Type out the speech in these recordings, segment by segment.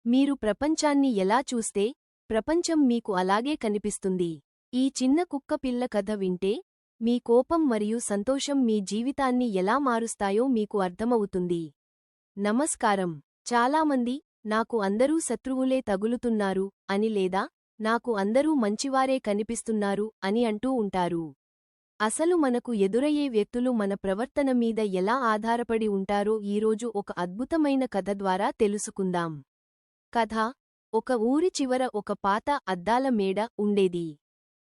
మీరు ప్రపంచాన్ని ఎలా చూస్తే ప్రపంచం మీకు అలాగే కనిపిస్తుంది. ఈ చిన్న కుక్కపిల్ల కథ వింటే మీ కోపం మరియు సంతోషం మీ జీవితాన్ని ఎలా మారుస్తాయో మీకు అర్థమవుతుంది. నమస్కారం. చాలామంది నాకు అందరూ శత్రువులే తగులుతున్నారు అని లేదా నాకు అందరూ మంచివారే కనిపిస్తున్నారు అని అంటూ ఉంటారు. అసలు మనకు ఎదురయ్యే వ్యక్తులు మన ప్రవర్తన మీద ఎలా ఆధారపడి ఉంటారో ఈరోజు ఒక అద్భుతమైన కథ ద్వారా తెలుసుకుందాం. కథ: ఒక ఊరి చివర ఒక పాత అద్దాల మేడ ఉండేది.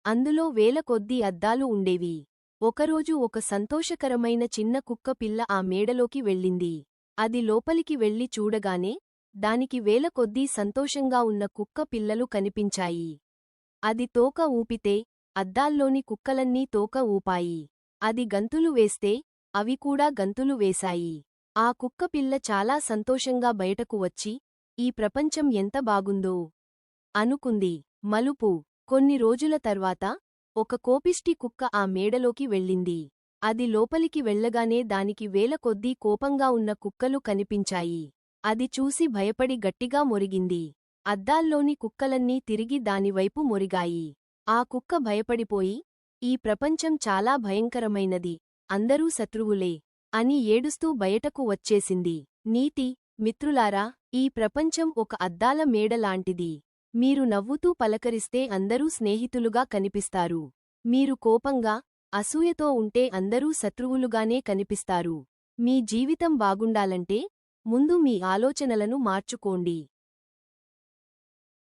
అందులో వేల కొద్దీ అద్దాలు ఉండేవి. ఒకరోజు ఒక సంతోషకరమైన చిన్న కుక్క పిల్ల ఆ మేడలోకి వెళ్ళింది. అది లోపలికి వెళ్లి చూడగానే దానికి వేల కొద్దీ సంతోషంగా ఉన్న కుక్క పిల్లలు కనిపించాయి. అది తోక ఊపితే అద్దాల్లోని కుక్కలన్నీ తోక ఊపాయి. అది గంతులు వేస్తే అవి కూడా గంతులు వేశాయి. ఆ కుక్కపిల్ల చాలా సంతోషంగా బయటకు వచ్చి ఈ ప్రపంచం ఎంత బాగుందో అనుకుంది. మలుపు: కొన్ని రోజుల తర్వాత ఒక కోపిష్టి కుక్క ఆ మేడలోకి వెళ్ళింది. అది లోపలికి వెళ్లగానే దానికి వేల కొద్దీ కోపంగా ఉన్న కుక్కలు కనిపించాయి. అది చూసి భయపడి గట్టిగా మొరిగింది. అద్దాల్లోని కుక్కలన్నీ తిరిగి దానివైపు మొరిగాయి. ఆ కుక్క భయపడిపోయి ఈ ప్రపంచం చాలా భయంకరమైనది, అందరూ శత్రువులే అని ఏడుస్తూ బయటకు వచ్చేసింది. నీతి: మిత్రులారా, ఈ ప్రపంచం ఒక అద్దాల మేడలాంటిది. మీరు నవ్వుతూ పలకరిస్తే అందరూ స్నేహితులుగా కనిపిస్తారు. మీరు కోపంగా, అసూయతో ఉంటే అందరూ శత్రువులుగానే కనిపిస్తారు. మీ జీవితం బాగుండాలంటే ముందు మీ ఆలోచనలను మార్చుకోండి.